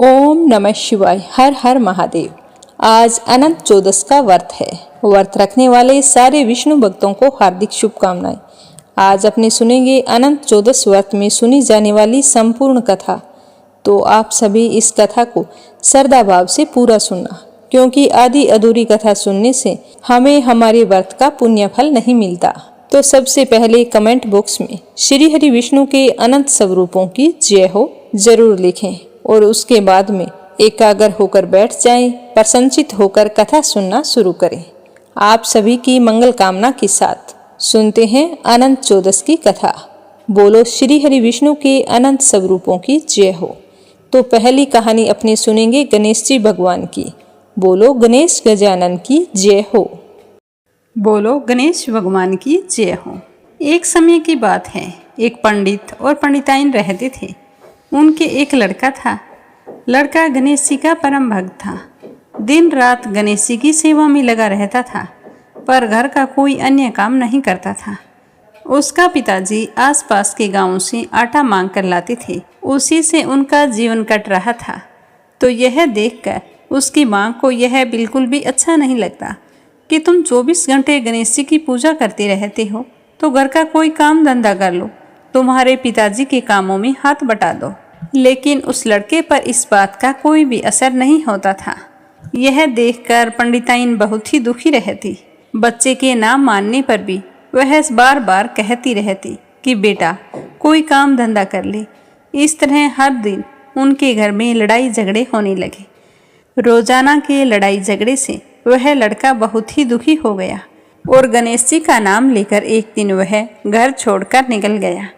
ओम नमः शिवाय। हर हर महादेव। आज अनंत चौदस का व्रत है। व्रत रखने वाले सारे विष्णु भक्तों को हार्दिक शुभकामनाएं। आज अपने सुनेंगे अनंत चौदस व्रत में सुनी जाने वाली संपूर्ण कथा। तो आप सभी इस कथा को श्रद्धा भाव से पूरा सुनना, क्योंकि आधी अधूरी कथा सुनने से हमें हमारे व्रत का पुण्य फल नहीं मिलता। तो सबसे पहले कमेंट बॉक्स में श्री हरि विष्णु के अनंत स्वरूपों की जय हो जरूर लिखें और उसके बाद में एकाग्र होकर बैठ जाएं, प्रसन्नचित होकर कथा सुनना शुरू करें। आप सभी की मंगल कामना के साथ सुनते हैं अनंत चौदस की कथा। बोलो श्री हरि विष्णु के अनंत स्वरूपों की जय हो। तो पहली कहानी अपने सुनेंगे गणेश जी भगवान की। बोलो गणेश गजानन की जय हो। बोलो गणेश भगवान की जय हो। एक समय की बात है, एक पंडित और पंडिताइन रहते थे। उनके एक लड़का था। लड़का गणेश जी का परम भक्त था। दिन रात गणेश जी की सेवा में लगा रहता था, पर घर का कोई अन्य काम नहीं करता था। उसका पिताजी आसपास के गांवों से आटा मांग कर लाते थे, उसी से उनका जीवन कट रहा था। तो यह देखकर उसकी मां को यह बिल्कुल भी अच्छा नहीं लगता कि तुम 24 घंटे गणेश जी की पूजा करते रहते हो, तो घर का कोई काम धंधा कर लो, तुम्हारे पिताजी के कामों में हाथ बटा दो। लेकिन उस लड़के पर इस बात का कोई भी असर नहीं होता था। यह देखकर पंडिताइन बहुत ही दुखी रहती। बच्चे के ना मानने पर भी वह बार बार कहती रहती कि बेटा कोई काम धंधा कर ले। इस तरह हर दिन उनके घर में लड़ाई झगड़े होने लगे। रोजाना के लड़ाई झगड़े से वह लड़का बहुत ही दुखी हो गया और गणेश जी का नाम लेकर एक दिन वह घर छोड़कर निकल गया।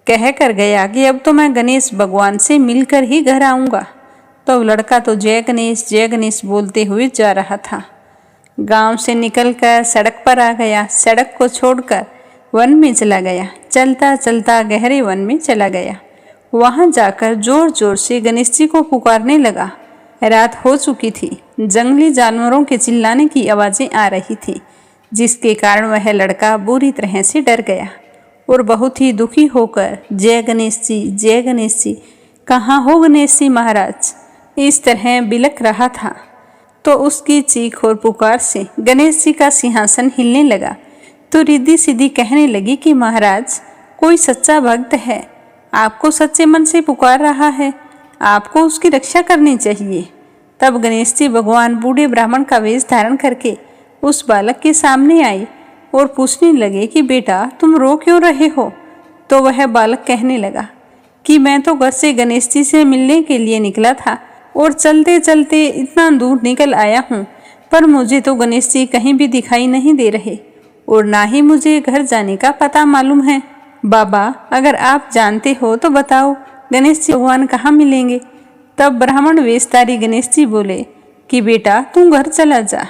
कह कर गया कि अब तो मैं गणेश भगवान से मिलकर ही घर आऊँगा। तो लड़का तो जय गणेश बोलते हुए जा रहा था। गांव से निकलकर सड़क पर आ गया। सड़क को छोड़कर वन में चला गया। चलता चलता गहरे वन में चला गया। वहां जाकर जोर जोर से गणेश जी को पुकारने लगा। रात हो चुकी थी। जंगली जानवरों के चिल्लाने की आवाज़ें आ रही थी, जिसके कारण वह लड़का बुरी तरह से डर गया और बहुत ही दुखी होकर जय गणेश जी कहाँ हो गणेश जी महाराज, इस तरह बिलख रहा था। तो उसकी चीख और पुकार से गणेश जी का सिंहासन हिलने लगा। तो रिद्धि सिद्धि कहने लगी कि महाराज, कोई सच्चा भक्त है, आपको सच्चे मन से पुकार रहा है, आपको उसकी रक्षा करनी चाहिए। तब गणेश जी भगवान बूढ़े ब्राह्मण का वेश धारण करके उस बालक के सामने आए और पूछने लगे कि बेटा तुम रो क्यों रहे हो। तो वह बालक कहने लगा कि मैं तो घर से गणेश जी से मिलने के लिए निकला था और चलते चलते इतना दूर निकल आया हूँ, पर मुझे तो गणेश जी कहीं भी दिखाई नहीं दे रहे और ना ही मुझे घर जाने का पता मालूम है। बाबा, अगर आप जानते हो तो बताओ, गणेश जी भगवान कहाँ मिलेंगे। तब ब्राह्मण वेशधारी गणेश जी बोले कि बेटा तू घर चला जा,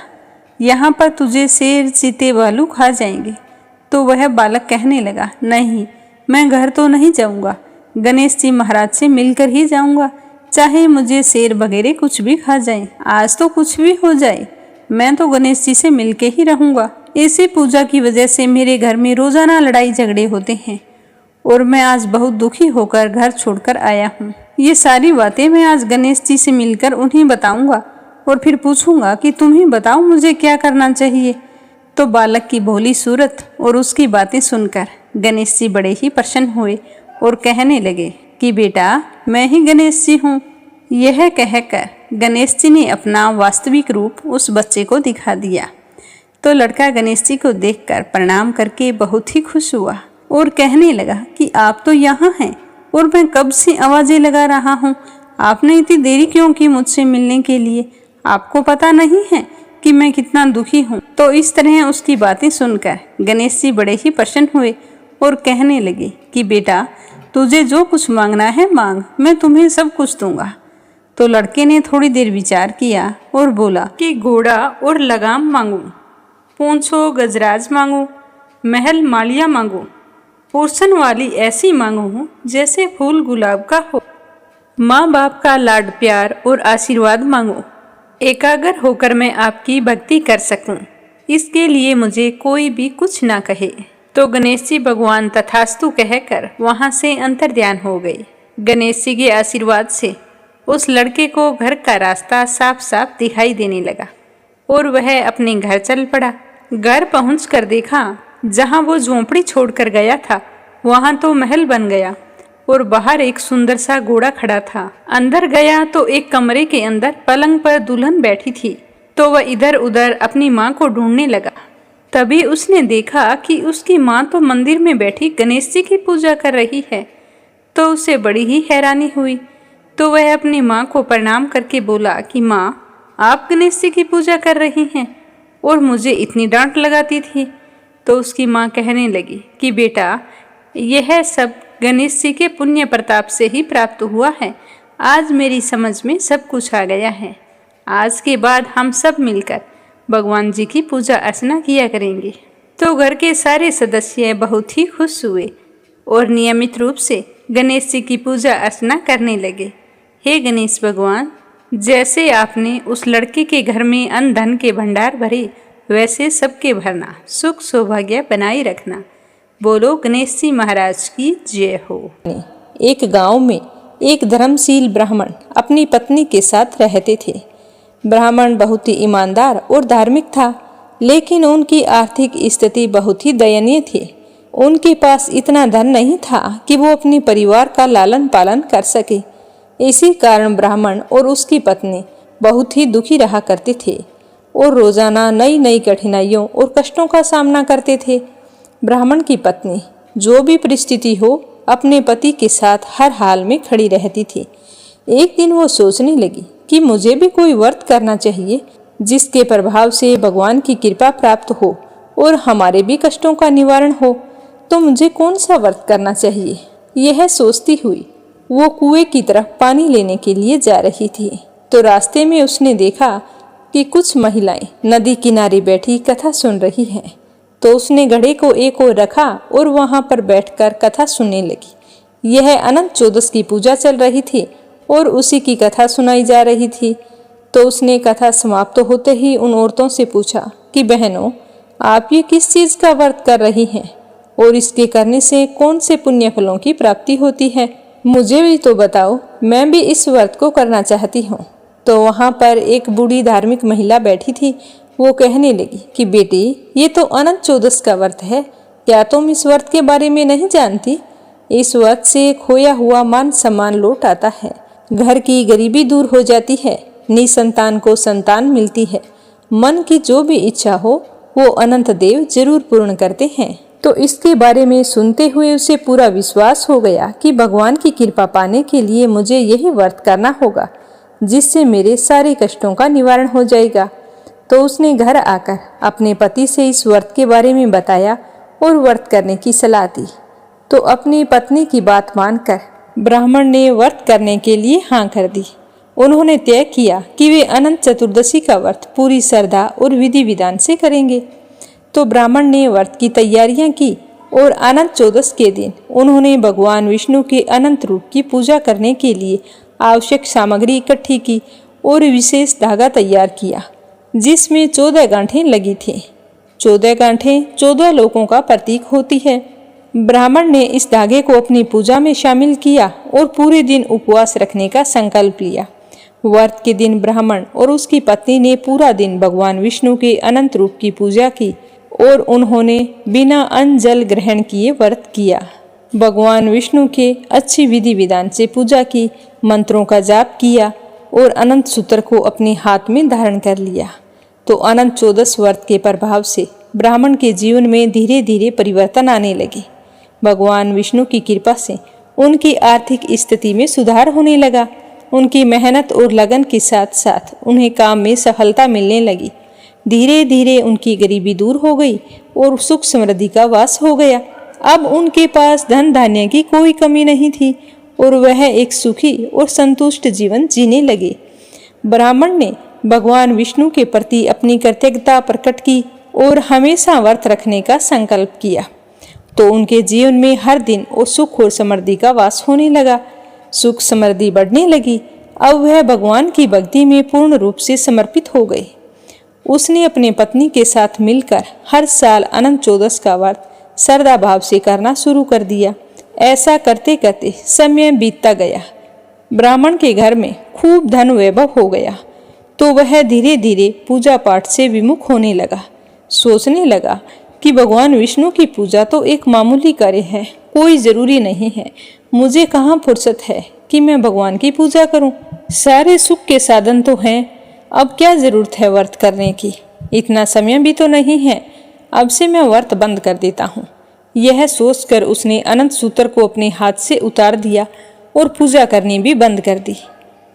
यहाँ पर तुझे शेर चीते भालू खा जाएंगे। तो वह बालक कहने लगा, नहीं, मैं घर तो नहीं जाऊँगा, गणेश जी महाराज से मिलकर ही जाऊँगा, चाहे मुझे शेर वगैरह कुछ भी खा जाए, आज तो कुछ भी हो जाए, मैं तो गणेश जी से मिलके ही रहूँगा। इसी पूजा की वजह से मेरे घर में रोजाना लड़ाई झगड़े होते हैं और मैं आज बहुत दुखी होकर घर छोड़कर आया हूँ। ये सारी बातें मैं आज गणेश जी से मिलकर उन्हें बताऊंगा और फिर पूछूंगा कि तुम ही बताओ मुझे क्या करना चाहिए। तो बालक की भोली सूरत और उसकी बातें सुनकर गणेश जी बड़े ही प्रसन्न हुए और कहने लगे कि बेटा मैं ही गणेश जी हूँ। यह कहकर गणेश जी ने अपना वास्तविक रूप उस बच्चे को दिखा दिया। तो लड़का गणेश जी को देखकर प्रणाम करके बहुत ही खुश हुआ और कहने लगा कि आप तो यहाँ हैं और मैं कब से आवाज़ें लगा रहा हूँ, आपने इतनी देरी क्यों की मुझसे मिलने के लिए, आपको पता नहीं है कि मैं कितना दुखी हूँ। तो इस तरह उसकी बातें सुनकर गणेश जी बड़े ही प्रसन्न हुए और कहने लगे कि बेटा तुझे जो कुछ मांगना है मांग, मैं तुम्हें सब कुछ दूंगा। तो लड़के ने थोड़ी देर विचार किया और बोला कि घोड़ा और लगाम मांगू, पूंछो गजराज मांगू, महल मालिया मांगू, पोर्शन वाली ऐसी मांगू जैसे फूल गुलाब का हो, माँ बाप का लाड प्यार और आशीर्वाद मांगू, एकाग्र होकर मैं आपकी भक्ति कर सकूं, इसके लिए मुझे कोई भी कुछ ना कहे। तो गणेश जी भगवान तथास्तु कहकर वहां से अंतर्ध्यान हो गए। गणेश जी के आशीर्वाद से उस लड़के को घर का रास्ता साफ साफ दिखाई देने लगा और वह अपने घर चल पड़ा। घर पहुंचकर देखा जहां वो झोंपड़ी छोड़कर गया था वहां तो महल बन गया और बाहर एक सुंदर सा घोड़ा खड़ा था। अंदर गया तो एक कमरे के अंदर पलंग पर दुल्हन बैठी थी, तो वह इधर उधर अपनी माँ को ढूंढने लगा। तभी उसने देखा कि उसकी माँ तो मंदिर में बैठी गणेश जी की पूजा कर रही है, तो उसे बड़ी ही हैरानी हुई। तो वह अपनी माँ को प्रणाम करके बोला कि माँ, आप गणेश जी की पूजा कर रही हैं और मुझे इतनी डांट लगाती थी। तो उसकी माँ कहने लगी कि बेटा, यह सब गणेश जी के पुण्य प्रताप से ही प्राप्त हुआ है। आज मेरी समझ में सब कुछ आ गया है। आज के बाद हम सब मिलकर भगवान जी की पूजा अर्चना किया करेंगे। तो घर के सारे सदस्य बहुत ही खुश हुए और नियमित रूप से गणेश जी की पूजा अर्चना करने लगे। हे गणेश भगवान, जैसे आपने उस लड़के के घर में अन्न धन के भंडार भरे, वैसे सबके भरना, सुख सौभाग्य बनाए रखना। बोलो गणेश जी महाराज की जय हो। एक गांव में एक धर्मशील ब्राह्मण अपनी पत्नी के साथ रहते थे। ब्राह्मण बहुत ही ईमानदार और धार्मिक था, लेकिन उनकी आर्थिक स्थिति बहुत ही दयनीय थी। उनके पास इतना धन नहीं था कि वो अपने परिवार का लालन पालन कर सके। इसी कारण ब्राह्मण और उसकी पत्नी बहुत ही दुखी रहा करते थे और रोजाना नई नई कठिनाइयों और कष्टों का सामना करते थे। ब्राह्मण की पत्नी जो भी परिस्थिति हो अपने पति के साथ हर हाल में खड़ी रहती थी। एक दिन वो सोचने लगी कि मुझे भी कोई व्रत करना चाहिए जिसके प्रभाव से भगवान की कृपा प्राप्त हो और हमारे भी कष्टों का निवारण हो। तो मुझे कौन सा व्रत करना चाहिए? यह सोचती हुई वो कुएं की तरफ पानी लेने के लिए जा रही थी, तो रास्ते में उसने देखा कि कुछ महिलाएं नदी किनारे बैठी कथा सुन रही हैं। तो उसने घड़े को एक ओर रखा और वहां पर बैठकर कथा सुनने लगी। यह अनंत चौदस की पूजा चल रही थी और उसी की कथा सुनाई जा रही थी। तो उसने कथा समाप्त होते ही उन औरतों से पूछा कि बहनों, आप ये किस चीज का व्रत कर रही हैं और इसके करने से कौन से पुण्य फलों की प्राप्ति होती है? मुझे भी तो बताओ, मैं भी इस व्रत को करना चाहती हूँ। तो वहां पर एक बूढ़ी धार्मिक महिला बैठी थी। वो कहने लगी कि बेटी, ये तो अनंत चौदस का व्रत है, क्या तुम इस व्रत के बारे में नहीं जानती? इस व्रत से खोया हुआ मान सम्मान लौट आता है, घर की गरीबी दूर हो जाती है, निसंतान को संतान मिलती है, मन की जो भी इच्छा हो वो अनंत देव जरूर पूर्ण करते हैं। तो इसके बारे में सुनते हुए उसे पूरा विश्वास हो गया कि भगवान की कृपा पाने के लिए मुझे यही व्रत करना होगा, जिससे मेरे सारे कष्टों का निवारण हो जाएगा। तो उसने घर आकर अपने पति से इस व्रत के बारे में बताया और व्रत करने की सलाह दी। तो अपनी पत्नी की बात मानकर ब्राह्मण ने व्रत करने के लिए हाँ कर दी। उन्होंने तय किया कि वे अनंत चतुर्दशी का व्रत पूरी श्रद्धा और विधि विधान से करेंगे। तो ब्राह्मण ने व्रत की तैयारियां की और अनंत चौदस के दिन उन्होंने भगवान विष्णु के अनंत रूप की पूजा करने के लिए आवश्यक सामग्री इकट्ठी की और विशेष धागा तैयार किया, जिसमें 14 गांठें लगी थी। 14 गांठें 14 लोकों का प्रतीक होती है। ब्राह्मण ने इस धागे को अपनी पूजा में शामिल किया और पूरे दिन उपवास रखने का संकल्प लिया। व्रत के दिन ब्राह्मण और उसकी पत्नी ने पूरा दिन भगवान विष्णु के अनंत रूप की पूजा की और उन्होंने बिना अन्न जल ग्रहण किए व्रत किया। भगवान विष्णु के अच्छी विधि विधान से पूजा की, मंत्रों का जाप किया और अनंत सूत्र को अपने हाथ में धारण कर लिया। तो अनंत चौदस व्रत के प्रभाव से ब्राह्मण के जीवन में धीरे धीरे परिवर्तन आने लगे। भगवान विष्णु की कृपा से उनकी आर्थिक स्थिति में सुधार होने लगा। उनकी मेहनत और लगन के साथ साथ उन्हें काम में सफलता मिलने लगी। धीरे धीरे उनकी गरीबी दूर हो गई और सुख समृद्धि का वास हो गया। अब उनके पास धन धान्य की कोई कमी नहीं थी और वह एक सुखी और संतुष्ट जीवन जीने लगे। ब्राह्मण ने भगवान विष्णु के प्रति अपनी कृतज्ञता प्रकट की और हमेशा व्रत रखने का संकल्प किया। तो उनके जीवन में हर दिन और सुख और समृद्धि का वास होने लगा। सुख समृद्धि बढ़ने लगी। अब वह भगवान की भक्ति में पूर्ण रूप से समर्पित हो गए। उसने अपने पत्नी के साथ मिलकर हर साल अनंत चौदस का व्रत श्रद्धा भाव से करना शुरू कर दिया। ऐसा करते करते समय बीतता गया ब्राह्मण के घर में खूब धन वैभव हो गया तो वह धीरे धीरे पूजा पाठ से विमुख होने लगा। सोचने लगा कि भगवान विष्णु की पूजा तो एक मामूली कार्य है, कोई जरूरी नहीं है। मुझे कहाँ फुर्सत है कि मैं भगवान की पूजा करूं। सारे सुख के साधन तो हैं, अब क्या जरूरत है व्रत करने की। इतना समय भी तो नहीं है, अब से मैं व्रत बंद कर देता हूँ। यह सोचकर उसने अनंत सूत्र को अपने हाथ से उतार दिया और पूजा करनी भी बंद कर दी।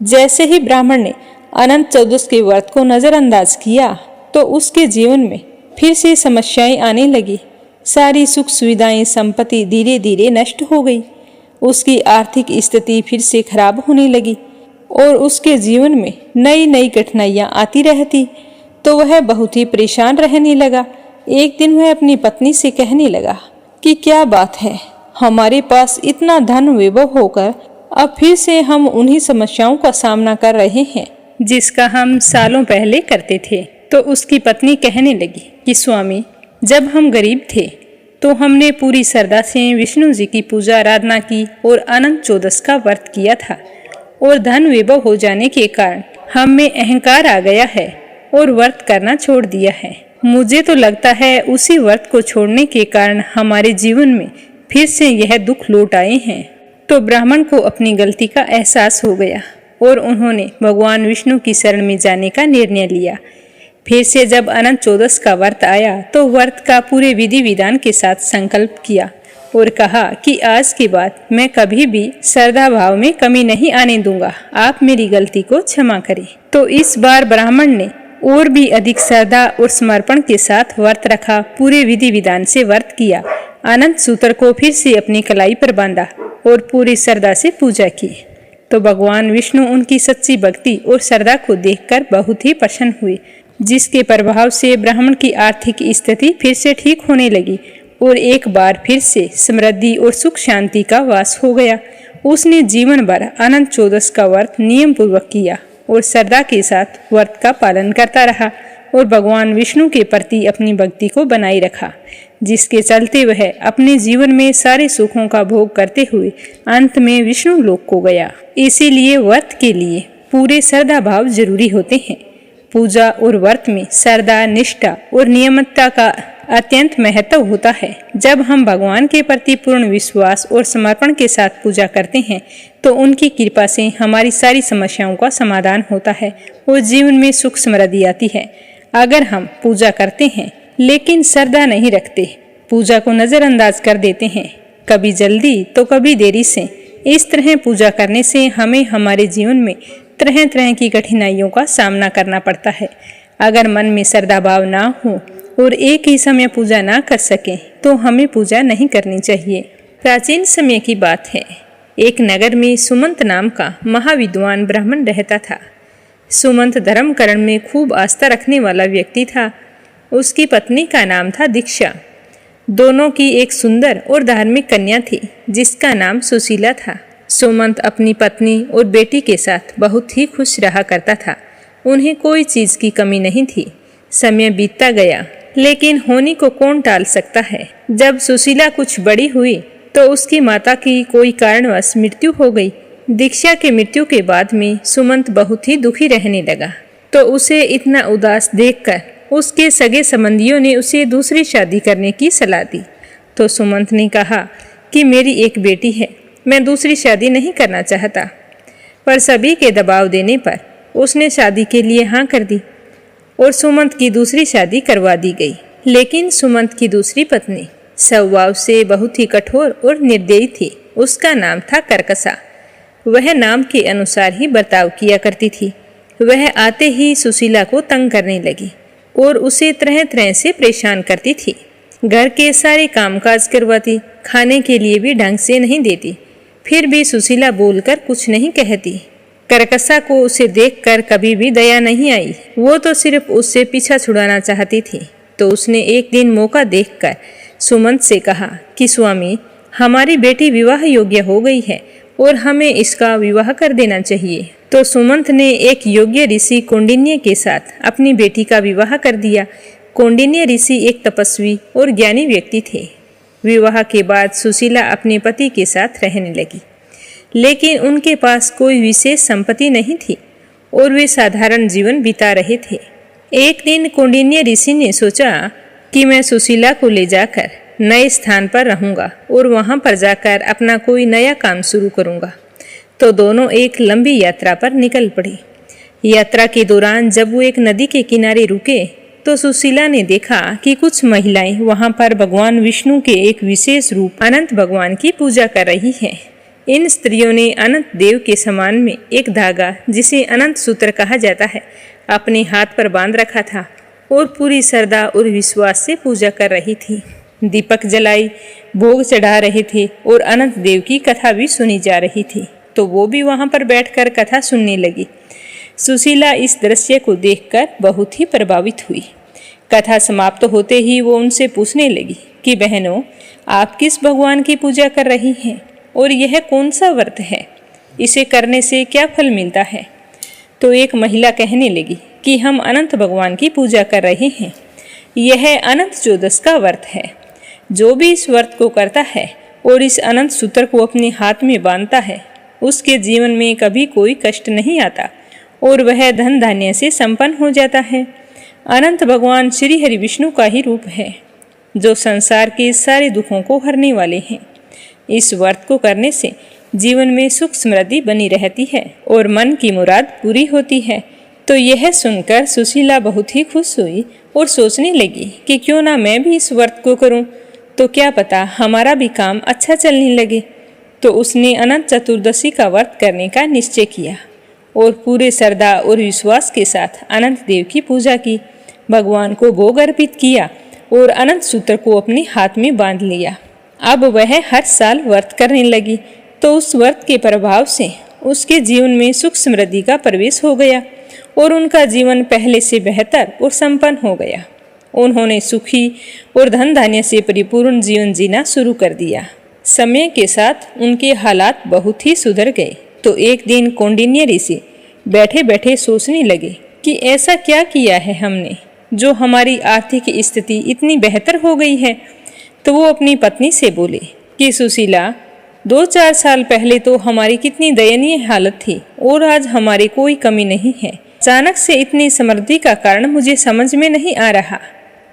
जैसे ही ब्राह्मण ने अनंत चतुर्दशी के व्रत को नजरअंदाज किया तो उसके जीवन में फिर से समस्याएं आने लगी। सारी सुख सुविधाएं, संपत्ति धीरे धीरे नष्ट हो गई। उसकी आर्थिक स्थिति फिर से खराब होने लगी और उसके जीवन में नई नई कठिनाइयां आती रहती तो वह बहुत ही परेशान रहने लगा। एक दिन वह अपनी पत्नी से कहने लगा कि क्या बात है, हमारे पास इतना धन वैभव होकर अब फिर से हम उन्हीं समस्याओं का सामना कर रहे हैं जिसका हम सालों पहले करते थे। तो उसकी पत्नी कहने लगी कि स्वामी, जब हम गरीब थे तो हमने पूरी श्रद्धा से विष्णु जी की पूजा आराधना की और अनंत चतुर्दशी का व्रत किया था, और धन वैभव हो जाने के कारण हम में अहंकार आ गया है और व्रत करना छोड़ दिया है। मुझे तो लगता है उसी व्रत को छोड़ने के कारण हमारे जीवन में फिर से यह दुख लौट आए हैं। तो ब्राह्मण को अपनी गलती का एहसास हो गया और उन्होंने भगवान विष्णु की शरण में जाने का निर्णय लिया। फिर से जब अनंत चतुर्दशी का व्रत आया तो व्रत का पूरे विधि विधान के साथ संकल्प किया और कहा कि आज के बाद मैं कभी भी श्रद्धा भाव में कमी नहीं आने दूंगा, आप मेरी गलती को क्षमा करें। तो इस बार ब्राह्मण ने और भी अधिक श्रद्धा और समर्पण के साथ व्रत रखा, पूरे विधि विधान से व्रत किया, अनंत सूत्र को फिर से अपनी कलाई पर बांधा और पूरी श्रद्धा से पूजा की। तो भगवान विष्णु उनकी सच्ची भक्ति और श्रद्धा को देखकर बहुत ही प्रसन्न हुए, जिसके प्रभाव से ब्राह्मण की आर्थिक स्थिति फिर से ठीक होने लगी और एक बार फिर से समृद्धि और सुख शांति का वास हो गया। उसने जीवन भर अनंत चतुर्दशी का व्रत नियम पूर्वक किया और श्रद्धा के साथ व्रत का पालन करता रहा और भगवान विष्णु के प्रति अपनी भक्ति को बनाए रखा, जिसके चलते वह अपने जीवन में सारे सुखों का भोग करते हुए अंत में विष्णु लोक को गया। इसीलिए व्रत के लिए पूरे श्रद्धा भाव जरूरी होते हैं। पूजा और व्रत में श्रद्धा, निष्ठा और नियमितता का अत्यंत महत्व होता है। जब हम भगवान के प्रति पूर्ण विश्वास और समर्पण के साथ पूजा करते हैं तो उनकी कृपा से हमारी सारी समस्याओं का समाधान होता है और जीवन में सुख समृद्धि आती है। अगर हम पूजा करते हैं लेकिन श्रद्धा नहीं रखते, पूजा को नजरअंदाज कर देते हैं, कभी जल्दी तो कभी देरी से, इस तरह पूजा करने से हमें हमारे जीवन में तरह तरह की कठिनाइयों का सामना करना पड़ता है। अगर मन में श्रद्धा भाव ना हो और एक ही समय पूजा ना कर सके तो हमें पूजा नहीं करनी चाहिए। प्राचीन समय की बात है, एक नगर में सुमंत नाम का महाविद्वान ब्राह्मण रहता था। सुमंत धर्म कर्म में खूब आस्था रखने वाला व्यक्ति था। उसकी पत्नी का नाम था दीक्षा। दोनों की एक सुंदर और धार्मिक कन्या थी जिसका नाम सुशीला था। सुमंत अपनी पत्नी और बेटी के साथ बहुत ही खुश रहा करता था। उन्हें कोई चीज की कमी नहीं थी। समय बीतता गया लेकिन होनी को कौन टाल सकता है। जब सुशीला कुछ बड़ी हुई तो उसकी माता की कोई कारणवश मृत्यु हो गई। दीक्षा के मृत्यु के बाद में सुमंत बहुत ही दुखी रहने लगा। तो उसे इतना उदास देखकर उसके सगे संबंधियों ने उसे दूसरी शादी करने की सलाह दी। तो सुमंत ने कहा कि मेरी एक बेटी है, मैं दूसरी शादी नहीं करना चाहता। पर सभी के दबाव देने पर उसने शादी के लिए हाँ कर दी और सुमंत की दूसरी शादी करवा दी गई। लेकिन सुमंत की दूसरी पत्नी स्वभाव से बहुत ही कठोर और निर्दयी थी। उसका नाम था करकसा। वह नाम के अनुसार ही बर्ताव किया करती थी। वह आते ही सुशीला को तंग करने लगी और उसे तरह तरह से परेशान करती थी। घर के सारे कामकाज करवाती, खाने के लिए भी ढंग से नहीं देती। फिर भी सुशीला बोलकर कुछ नहीं कहती। करकसा को उसे देखकर कभी भी दया नहीं आई। वो तो सिर्फ उससे पीछा छुड़ाना चाहती थी। तो उसने एक दिन मौका देखकर सुमंत से कहा कि स्वामी, हमारी बेटी विवाह योग्य हो गई है और हमें इसका विवाह कर देना चाहिए। तो सुमंत ने एक योग्य ऋषि कौंडिन्य के साथ अपनी बेटी का विवाह कर दिया। कौंडिन्य ऋषि एक तपस्वी और ज्ञानी व्यक्ति थे। विवाह के बाद सुशीला अपने पति के साथ रहने लगी। लेकिन उनके पास कोई विशेष संपत्ति नहीं थी और वे साधारण जीवन बिता रहे थे। एक दिन कौंडिन्य ऋषि ने सोचा कि मैं सुशीला को ले जाकर नए स्थान पर रहूंगा और वहां पर जाकर अपना कोई नया काम शुरू करूंगा। तो दोनों एक लंबी यात्रा पर निकल पड़े। यात्रा के दौरान जब वो एक नदी के किनारे रुके तो सुशीला ने देखा कि कुछ महिलाएं वहां पर भगवान विष्णु के एक विशेष रूप अनंत भगवान की पूजा कर रही हैं। इन स्त्रियों ने अनंत देव के समान में एक धागा, जिसे अनंत सूत्र कहा जाता है, अपने हाथ पर बांध रखा था और पूरी श्रद्धा और विश्वास से पूजा कर रही थी। दीपक जलाई, भोग चढ़ा रहे थे और अनंत देव की कथा भी सुनी जा रही थी। तो वो भी वहां पर बैठकर कथा सुनने लगी। सुशीला इस दृश्य को देखकर बहुत ही प्रभावित हुई। कथा समाप्त होते ही वो उनसे पूछने लगी कि बहनों, आप किस भगवान की पूजा कर रही हैं और यह कौन सा व्रत है? इसे करने से क्या फल मिलता है? तो एक महिला कहने लगी कि हम अनंत भगवान की पूजा कर रहे हैं। यह अनंत चौदस का व्रत है। जो भी इस व्रत को करता है और इस अनंत सूत्र को अपने हाथ में बांधता है, उसके जीवन में कभी कोई कष्ट नहीं आता और वह धन धान्य से संपन्न हो जाता है। अनंत भगवान श्री हरि विष्णु का ही रूप है, जो संसार के सारे दुखों को हरने वाले हैं। इस व्रत को करने से जीवन में सुख समृद्धि बनी रहती है और मन की मुराद पूरी होती है। तो यह सुनकर सुशीला बहुत ही खुश हुई और सोचने लगी कि क्यों ना मैं भी इस व्रत को करूं, तो क्या पता हमारा भी काम अच्छा चलने लगे। तो उसने अनंत चतुर्दशी का व्रत करने का निश्चय किया और पूरे श्रद्धा और विश्वास के साथ अनंत देव की पूजा की, भगवान को भोग अर्पित किया और अनंत सूत्र को अपने हाथ में बांध लिया। अब वह हर साल व्रत करने लगी। तो उस व्रत के प्रभाव से उसके जीवन में सुख समृद्धि का प्रवेश हो गया और उनका जीवन पहले से बेहतर और संपन्न हो गया। उन्होंने सुखी और धन धान्य से परिपूर्ण जीवन जीना शुरू कर दिया। समय के साथ उनके हालात बहुत ही सुधर गए। तो एक दिन कौंडिन्य ऋषि बैठे बैठे सोचने लगे कि ऐसा क्या किया है हमने जो हमारी आर्थिक स्थिति इतनी बेहतर हो गई है। तो वो अपनी पत्नी से बोले कि सुशीला, 2-4 साल पहले तो हमारी कितनी दयनीय हालत थी और आज हमारी कोई कमी नहीं है। अचानक से इतनी समृद्धि का कारण मुझे समझ में नहीं आ रहा।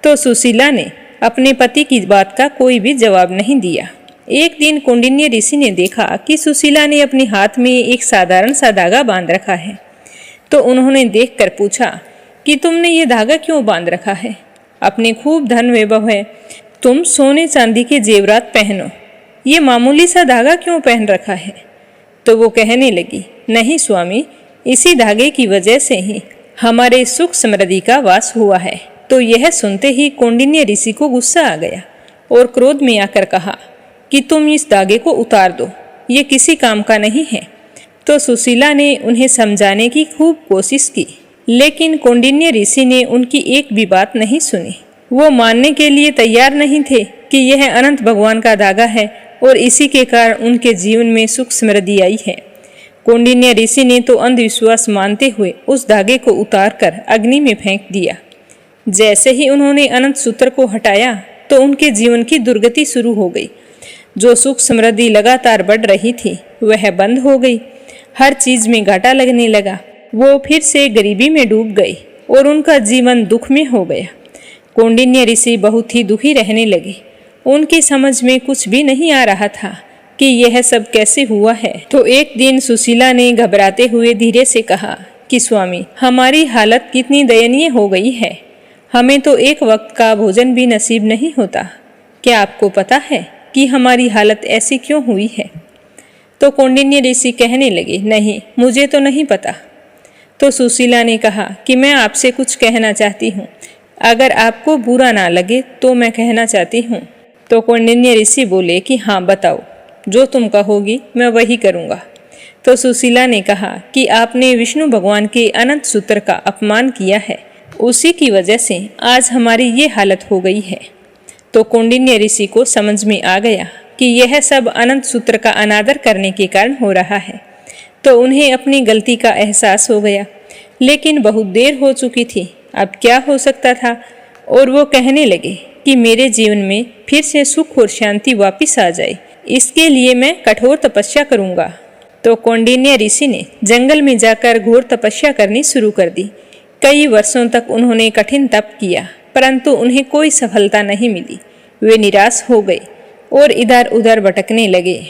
तो सुशीला ने अपने पति की बात का कोई भी जवाब नहीं दिया। एक दिन कौंडिन्य ऋषि ने देखा कि सुशीला ने अपने हाथ में एक साधारण सा धागा बांध रखा है। तो उन्होंने देखकर पूछा कि तुमने ये धागा क्यों बांध रखा है? अपने खूब धन वैभव है, तुम सोने चांदी के जेवरात पहनो, ये मामूली सा धागा क्यों पहन रखा है? तो वो कहने लगी, नहीं स्वामी, इसी धागे की वजह से ही हमारे सुख समृद्धि का वास हुआ है। तो यह सुनते ही कौंडिन्य ऋषि को गुस्सा आ गया और क्रोध में आकर कहा कि तुम इस धागे को उतार दो, ये किसी काम का नहीं है। तो सुशीला ने उन्हें समझाने की खूब कोशिश की, लेकिन कौंडिन्य ऋषि ने उनकी एक भी बात नहीं सुनी। वो मानने के लिए तैयार नहीं थे कि यह अनंत भगवान का धागा है और इसी के कारण उनके जीवन में सुख समृद्धि आई है। कौंडिन्य ऋषि ने तो अंधविश्वास मानते हुए उस धागे को उतारकर अग्नि में फेंक दिया। जैसे ही उन्होंने अनंत सूत्र को हटाया तो उनके जीवन की दुर्गति शुरू हो गई। जो सुख समृद्धि लगातार बढ़ रही थी वह बंद हो गई। हर चीज में घाटा लगने लगा। वो फिर से गरीबी में डूब गए और उनका जीवन दुख में हो गया। कौंडिन्य ऋषि बहुत ही दुखी रहने लगे। उनकी समझ में कुछ भी नहीं आ रहा था कि यह सब कैसे हुआ है। तो एक दिन सुशीला ने घबराते हुए धीरे से कहा कि स्वामी, हमारी हालत कितनी दयनीय हो गई है। हमें तो एक वक्त का भोजन भी नसीब नहीं होता। क्या आपको पता है कि हमारी हालत ऐसी क्यों हुई है? तो कौंडिन्य ऋषि कहने लगे, नहीं, मुझे तो नहीं पता। तो सुशीला ने कहा कि मैं आपसे कुछ कहना चाहती हूँ, अगर आपको बुरा ना लगे तो मैं कहना चाहती हूँ। तो कौंडिन्य ऋषि बोले कि हाँ बताओ, जो तुम कहोगी मैं वही करूँगा। तो सुशीला ने कहा कि आपने विष्णु भगवान के अनंत सूत्र का अपमान किया है, उसी की वजह से आज हमारी ये हालत हो गई है। तो कौंडिन्य ऋषि को समझ में आ गया कि यह सब अनंत सूत्र का अनादर करने के कारण हो रहा है। तो उन्हें अपनी गलती का एहसास हो गया, लेकिन बहुत देर हो चुकी थी। अब क्या हो सकता था? और वो कहने लगे कि मेरे जीवन में फिर से सुख और शांति वापस आ जाए, इसके लिए मैं कठोर तपस्या करूंगा। तो कौंडिन्य ऋषि ने जंगल में जाकर घोर तपस्या करनी शुरू कर दी। कई वर्षों तक उन्होंने कठिन तप किया, परंतु उन्हें कोई सफलता नहीं मिली। वे निराश हो गए और इधर उधर भटकने लगे।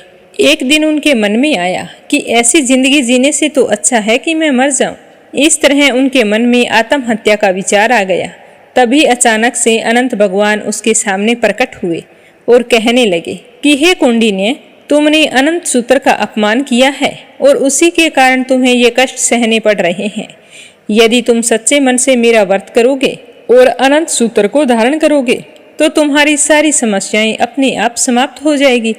एक दिन उनके मन में आया कि ऐसी जिंदगी जीने से तो अच्छा है कि मैं मर जाऊं। इस तरह उनके मन में आत्महत्या का विचार आ गया। तभी अचानक से अनंत भगवान उसके सामने प्रकट हुए और कहने लगे कि हे कौंडिन्य, तुमने अनंत सूत्र का अपमान किया है और उसी के कारण तुम्हें ये कष्ट सहने पड़ रहे हैं। यदि तुम सच्चे मन से मेरा व्रत करोगे और अनंत सूत्र को धारण करोगे तो तुम्हारी सारी समस्याएं अपने आप समाप्त हो जाएगी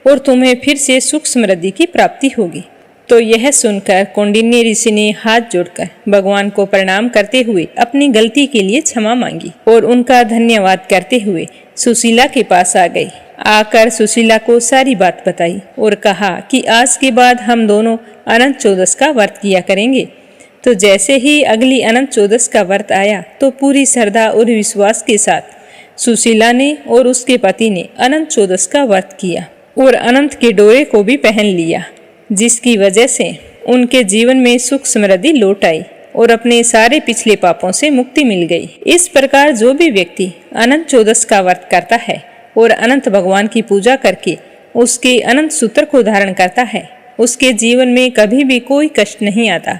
और तुम्हें फिर से सुख समृद्धि की प्राप्ति होगी। तो यह सुनकर कौंडिन्य ऋषि ने हाथ जोड़कर भगवान को प्रणाम करते हुए अपनी गलती के लिए क्षमा मांगी और उनका धन्यवाद करते हुए सुशीला के पास आ गई। आकर सुशीला को सारी बात बताई और कहा कि आज के बाद हम दोनों अनंत चौदस का व्रत किया करेंगे। तो जैसे ही अगली अनंत चौदस का व्रत आया तो पूरी श्रद्धा और विश्वास के साथ सुशीला ने और उसके पति ने अनंत चौदस का व्रत किया और अनंत के डोरे को भी पहन लिया, जिसकी वजह से उनके जीवन में सुख समृद्धि लौट आई और अपने सारे पिछले पापों से मुक्ति मिल गई। इस प्रकार जो भी व्यक्ति अनंत चौदस का व्रत करता है और अनंत भगवान की पूजा करके उसके अनंत सूत्र को धारण करता है, उसके जीवन में कभी भी कोई कष्ट नहीं आता,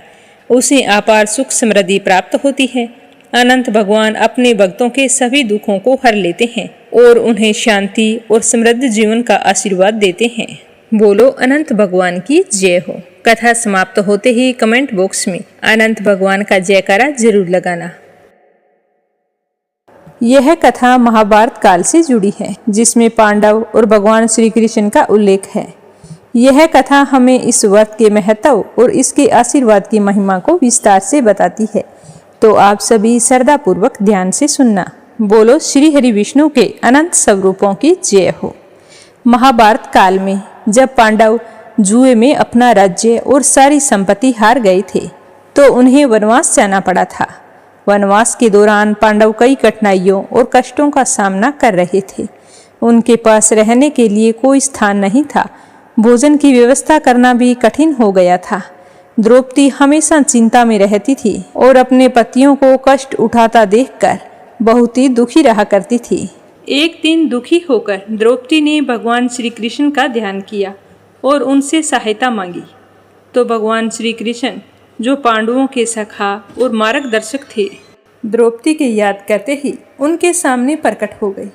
उसे अपार सुख समृद्धि प्राप्त होती है। अनंत भगवान अपने भक्तों के सभी दुखों को हर लेते हैं और उन्हें शांति और समृद्ध जीवन का आशीर्वाद देते हैं। बोलो अनंत भगवान की जय हो। कथा समाप्त होते ही कमेंट बॉक्स में अनंत भगवान का जयकारा जरूर लगाना। यह कथा महाभारत काल से जुड़ी है, जिसमें पांडव और भगवान श्री कृष्ण का उल्लेख है। यह कथा हमें इस व्रत के महत्व और इसके आशीर्वाद की महिमा को विस्तार से बताती है, तो आप सभी श्रद्धा पूर्वक ध्यान से सुनना। बोलो श्री हरि विष्णु के अनंत स्वरूपों की जय हो। महाभारत काल में जब पांडव जुए में अपना राज्य और सारी संपत्ति हार गए थे, तो उन्हें वनवास जाना पड़ा था। वनवास के दौरान पांडव कई कठिनाइयों और कष्टों का सामना कर रहे थे। उनके पास रहने के लिए कोई स्थान नहीं था, भोजन की व्यवस्था करना भी कठिन हो गया था। द्रौपदी हमेशा चिंता में रहती थी और अपने पतियों को कष्ट उठाता देखकर बहुत ही दुखी रहा करती थी। एक दिन दुखी होकर द्रौपदी ने भगवान श्री कृष्ण का ध्यान किया और उनसे सहायता मांगी। तो भगवान श्री कृष्ण, जो पांडवों के सखा और मार्गदर्शक थे, द्रौपदी के याद करते ही उनके सामने प्रकट हो गए।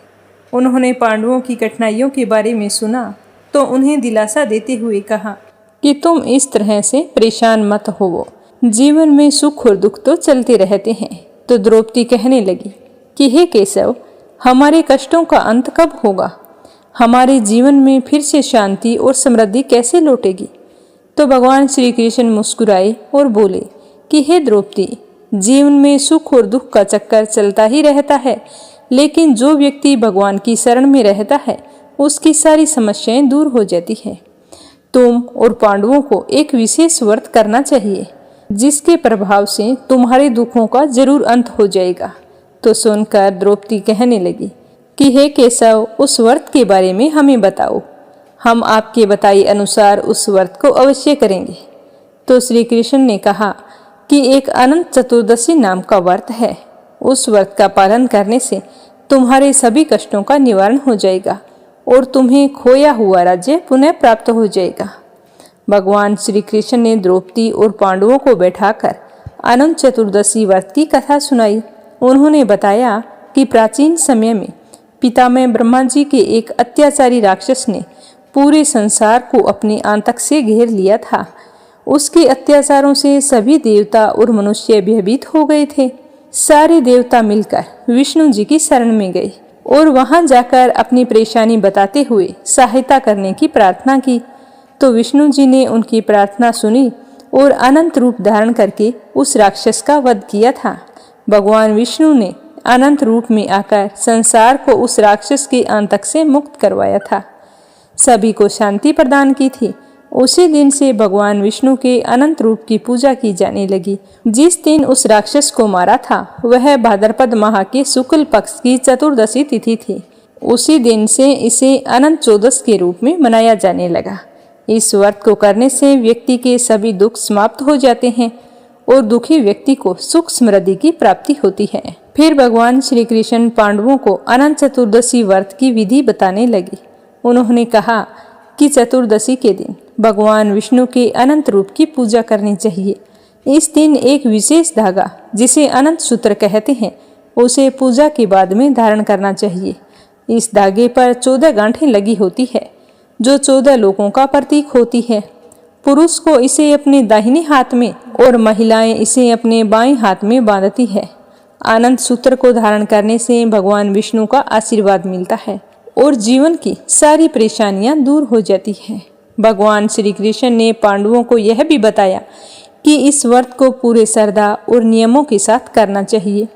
उन्होंने पांडवों की कठिनाइयों के बारे में सुना तो उन्हें दिलासा देते हुए कहा कि तुम इस तरह से परेशान मत होवो, जीवन में सुख और दुख तो चलते रहते हैं। तो द्रौपदी कहने लगी कि हे केशव, हमारे कष्टों का अंत कब होगा? हमारे जीवन में फिर से शांति और समृद्धि कैसे लौटेगी? तो भगवान श्री कृष्ण मुस्कुराए और बोले कि हे द्रौपदी, जीवन में सुख और दुख का चक्कर चलता ही रहता है, लेकिन जो व्यक्ति भगवान की शरण में रहता है उसकी सारी समस्याएं दूर हो जाती है। तुम और पांडवों को एक विशेष व्रत करना चाहिए, जिसके प्रभाव से तुम्हारे दुखों का जरूर अंत हो जाएगा। तो सुनकर द्रौपदी कहने लगी कि हे केशव, उस व्रत के बारे में हमें बताओ, हम आपके बताए अनुसार उस व्रत को अवश्य करेंगे। तो श्री कृष्ण ने कहा कि एक अनंत चतुर्दशी नाम का व्रत है। उस व्रत का पालन करने से तुम्हारे सभी कष्टों का निवारण हो जाएगा और तुम्हें खोया हुआ राज्य पुनः प्राप्त हो जाएगा। भगवान श्री कृष्ण ने द्रौपदी और पांडवों को बैठाकर अनंत चतुर्दशी व्रत की कथा सुनाई। उन्होंने बताया कि प्राचीन समय में पितामह ब्रह्मा जी के एक अत्याचारी राक्षस ने पूरे संसार को अपने आंतक से घेर लिया था। उसके अत्याचारों से सभी देवता और मनुष्य भयभीत हो गए थे। सारे देवता मिलकर विष्णु जी की शरण में गए और वहां जाकर अपनी परेशानी बताते हुए सहायता करने की प्रार्थना की। तो विष्णु जी ने उनकी प्रार्थना सुनी और अनंत रूप धारण करके उस राक्षस का वध किया था। भगवान विष्णु ने अनंत रूप में आकर संसार को उस राक्षस के आंतक से मुक्त करवाया था, सभी को शांति प्रदान की थी। उसी दिन से भगवान विष्णु के अनंत रूप की पूजा की जाने लगी। जिस दिन उस राक्षस को मारा था वह भाद्रपद माह के शुक्ल पक्ष की चतुर्दशी तिथि थी। उसी दिन से इसे अनंत चौदस के रूप में मनाया जाने लगा। इस व्रत को करने से व्यक्ति के सभी दुख समाप्त हो जाते हैं और दुखी व्यक्ति को सुख समृद्धि की प्राप्ति होती है। फिर भगवान श्री कृष्ण पांडवों को अनंत चतुर्दशी व्रत की विधि बताने लगे। उन्होंने कहा कि चतुर्दशी के दिन भगवान विष्णु के अनंत रूप की पूजा करनी चाहिए। इस दिन एक विशेष धागा जिसे अनंत सूत्र कहते हैं उसे पूजा के बाद में धारण करना चाहिए। इस धागे पर 14 गांठें लगी होती है जो 14 लोगों का प्रतीक होती है। पुरुष को इसे अपने दाहिने हाथ में और महिलाएं इसे अपने बाएं हाथ में बांधती है। अनंत सूत्र को धारण करने से भगवान विष्णु का आशीर्वाद मिलता है और जीवन की सारी परेशानियां दूर हो जाती हैं। भगवान श्री कृष्ण ने पांडवों को यह भी बताया कि इस व्रत को पूरे श्रद्धा और नियमों के साथ करना चाहिए।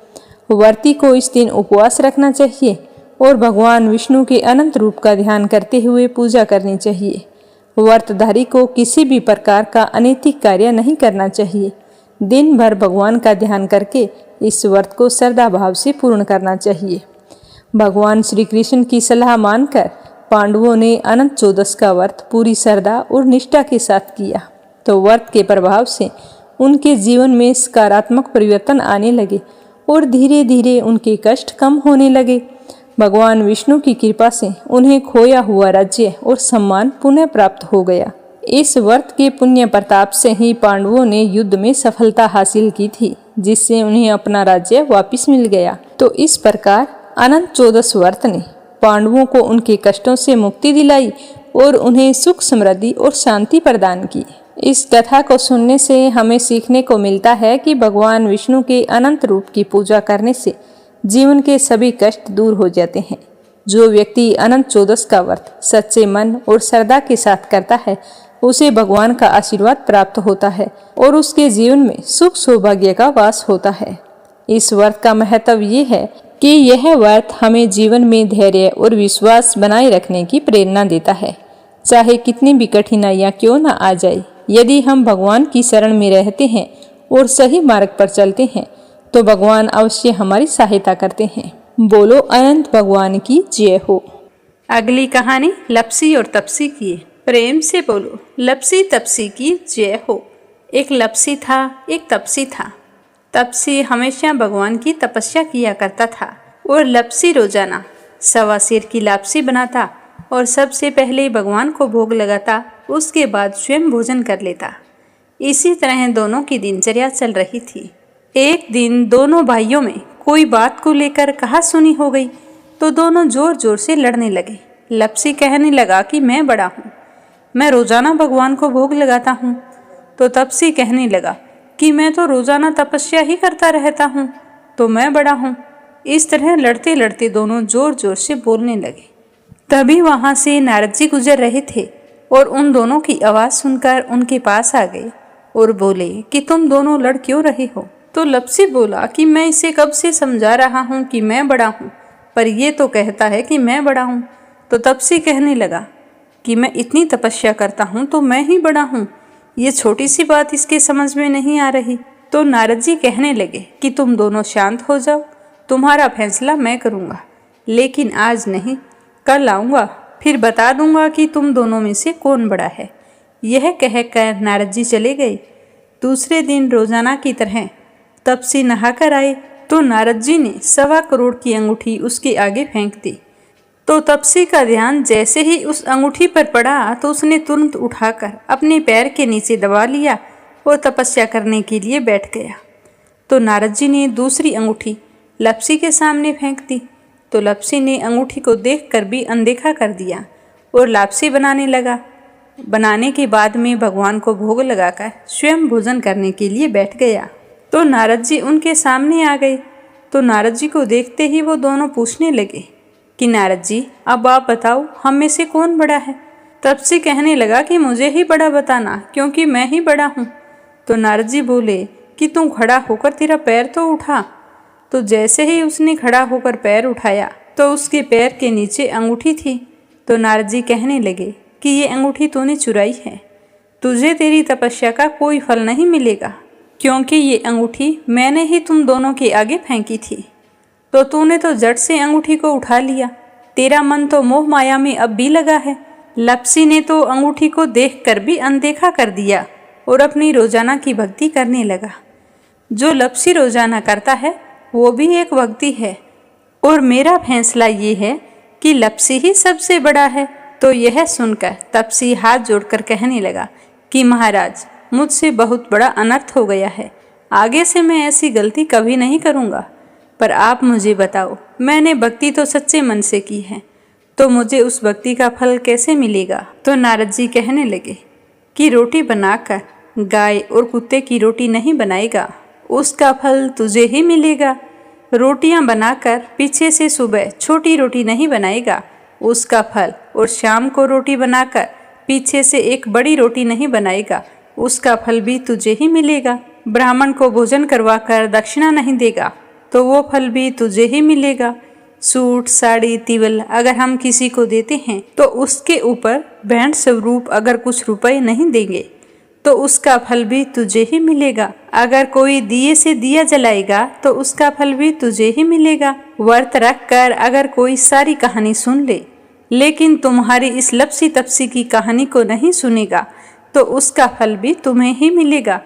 व्रती को इस दिन उपवास रखना चाहिए और भगवान विष्णु के अनंत रूप का ध्यान करते हुए पूजा करनी चाहिए। व्रतधारी को किसी भी प्रकार का अनैतिक कार्य नहीं करना चाहिए। दिन भर भगवान का ध्यान करके इस व्रत को श्रद्धा भाव से पूर्ण करना चाहिए। भगवान श्री कृष्ण की सलाह मानकर पांडवों ने अनंत चौदस का व्रत पूरी श्रद्धा और निष्ठा के साथ किया तो व्रत के प्रभाव से उनके जीवन में सकारात्मक परिवर्तन आने लगे और धीरे धीरे उनके कष्ट कम होने लगे। भगवान विष्णु की कृपा से उन्हें खोया हुआ राज्य और सम्मान पुनः प्राप्त हो गया। इस व्रत के पुण्य प्रताप से ही पांडवों ने युद्ध में सफलता हासिल की थी, जिससे उन्हें अपना राज्य वापस मिल गया। तो इस प्रकार अनंत चौदस व्रत ने पांडवों को उनके कष्टों से मुक्ति दिलाई और उन्हें सुख समृद्धि और शांति प्रदान की। इस कथा को सुनने से हमें सीखने को मिलता है कि भगवान विष्णु के अनंत रूप की पूजा करने से जीवन के सभी कष्ट दूर हो जाते हैं। जो व्यक्ति अनंत चौदस का व्रत सच्चे मन और श्रद्धा के साथ करता है उसे भगवान का आशीर्वाद प्राप्त होता है और उसके जीवन में सुख सौभाग्य का वास होता है। इस व्रत का महत्व ये है कि यह व्रत हमें जीवन में धैर्य और विश्वास बनाए रखने की प्रेरणा देता है। चाहे कितनी भी कठिनाइयां क्यों न आ जाए, यदि हम भगवान की शरण में रहते हैं और सही मार्ग पर चलते हैं तो भगवान अवश्य हमारी सहायता करते हैं। बोलो अनंत भगवान की जय हो। अगली कहानी लपसी और तपसी की। प्रेम से बोलो लपसी तपसी की जय हो। एक लपसी था, एक तपसी था। तपसी हमेशा भगवान की तपस्या किया करता था और लपसी रोजाना 1.25 सेर की लापसी बनाता और सबसे पहले भगवान को भोग लगाता, उसके बाद स्वयं भोजन कर लेता। इसी तरह दोनों की दिनचर्या चल रही थी। एक दिन दोनों भाइयों में कोई बात को लेकर कहासुनी हो गई तो दोनों जोर जोर से लड़ने लगे। लपसी कहने लगा कि मैं बड़ा हूँ, मैं रोजाना भगवान को भोग लगाता हूँ। तो तपसी कहने लगा कि मैं तो रोजाना तपस्या ही करता रहता हूँ, तो मैं बड़ा हूँ। इस तरह लड़ते लड़ते दोनों जोर जोर से बोलने लगे। तभी वहां से नारद जी गुजर रहे थे और उन दोनों की आवाज़ सुनकर उनके पास आ गए और बोले कि तुम दोनों लड़ क्यों रहे हो। तो लपसी बोला कि मैं इसे कब से समझा रहा हूँ कि मैं बड़ा हूँ, पर ये तो कहता है कि मैं बड़ा हूँ। तो तपसी कहने लगा कि मैं इतनी तपस्या करता हूँ तो मैं ही बड़ा हूँ, ये छोटी सी बात इसके समझ में नहीं आ रही। तो नारद जी कहने लगे कि तुम दोनों शांत हो जाओ, तुम्हारा फैसला मैं करूँगा, लेकिन आज नहीं, कल आऊँगा, फिर बता दूंगा कि तुम दोनों में से कौन बड़ा है। यह कहकर नारद जी चले गए। दूसरे दिन रोजाना की तरह तपसी नहाकर आए तो नारद जी ने 1.25 करोड़ की अंगूठी उसके आगे फेंक दी। तो तपसी का ध्यान जैसे ही उस अंगूठी पर पड़ा तो उसने तुरंत उठाकर अपने पैर के नीचे दबा लिया और तपस्या करने के लिए बैठ गया। तो नारद जी ने दूसरी अंगूठी लपसी के सामने फेंक दी। तो लपसी ने अंगूठी को देखकर भी अनदेखा कर दिया और लापसी बनाने लगा। बनाने के बाद में भगवान को भोग लगाकर स्वयं भोजन करने के लिए बैठ गया। तो नारद जी उनके सामने आ गए। तो नारद जी को देखते ही वो दोनों पूछने लगे कि नारद जी अब आप बताओ, हम में से कौन बड़ा है। तपसी कहने लगा कि मुझे ही बड़ा बताना, क्योंकि मैं ही बड़ा हूँ। तो नारद जी बोले कि तुम खड़ा होकर तेरा पैर तो उठा। तो जैसे ही उसने खड़ा होकर पैर उठाया तो उसके पैर के नीचे अंगूठी थी। तो नारद जी कहने लगे कि ये अंगूठी तूने चुराई है, तुझे तेरी तपस्या का कोई फल नहीं मिलेगा, क्योंकि ये अंगूठी मैंने ही तुम दोनों के आगे फेंकी थी। तो तूने तो झट से अंगूठी को उठा लिया, तेरा मन तो मोह माया में अब भी लगा है, लप्सी ने तो अंगूठी को देखकर भी अनदेखा कर दिया और अपनी रोजाना की भक्ति करने लगा। जो लप्सी रोजाना करता है वो भी एक भक्ति है और मेरा फैसला ये है कि लप्सी ही सबसे बड़ा है। तो यह सुनकर तपसी हाथ जोड़कर कहने लगा कि महाराज, मुझसे बहुत बड़ा अनर्थ हो गया है। आगे से मैं ऐसी गलती कभी नहीं करूँगा। पर आप मुझे बताओ, मैंने भक्ति तो सच्चे मन से की है, तो मुझे उस भक्ति का फल कैसे मिलेगा? तो नारद जी कहने लगे कि रोटी बनाकर गाय और कुत्ते की रोटी नहीं बनाएगा, उसका फल तुझे ही मिलेगा। रोटियां बनाकर पीछे से सुबह छोटी रोटी नहीं बनाएगा, उसका फल, और शाम को रोटी बनाकर पीछे से एक बड़ी रोटी नहीं बनाएगा, उसका फल भी तुझे ही मिलेगा। ब्राह्मण को भोजन करवाकर दक्षिणा नहीं देगा तो वो फल भी तुझे ही मिलेगा। सूट, साड़ी, तिवल अगर हम किसी को देते हैं तो उसके ऊपर भेंट स्वरूप अगर कुछ रुपए नहीं देंगे तो उसका फल भी तुझे ही मिलेगा। अगर कोई दिए से दिया जलाएगा तो उसका फल भी तुझे ही मिलेगा। व्रत रख कर अगर कोई सारी कहानी सुन ले लेकिन तुम्हारी इस लप्सी तपसी की कहानी को नहीं सुनेगा तो उसका फल भी तुम्हें ही मिलेगा।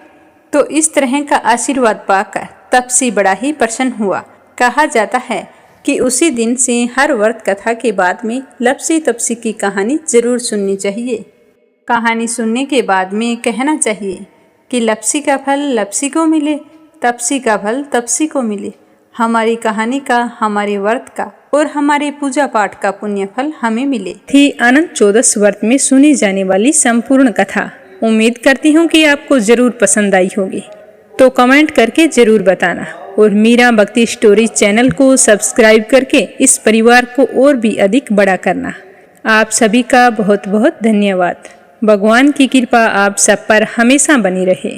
तो इस तरह का आशीर्वाद पाकर तपसी बड़ा ही प्रसन्न हुआ। कहा जाता है कि उसी दिन से हर व्रत कथा के बाद में लप्सी तपसी की कहानी जरूर सुननी चाहिए। कहानी सुनने के बाद में कहना चाहिए कि लप्सी का फल लप्सी को मिले, तपसी का फल तपसी को मिले। हमारी कहानी का, हमारे व्रत का और हमारे पूजा पाठ का पुण्य फल हमें मिले। थी अनंत चौदस व्रत में सुनी जाने वाली संपूर्ण कथा। उम्मीद करती हूँ कि आपको जरूर पसंद आई होगी, तो कमेंट करके जरूर बताना और मीरा भक्ति स्टोरीज चैनल को सब्सक्राइब करके इस परिवार को और भी अधिक बड़ा करना। आप सभी का बहुत बहुत धन्यवाद। भगवान की कृपा आप सब पर हमेशा बनी रहे।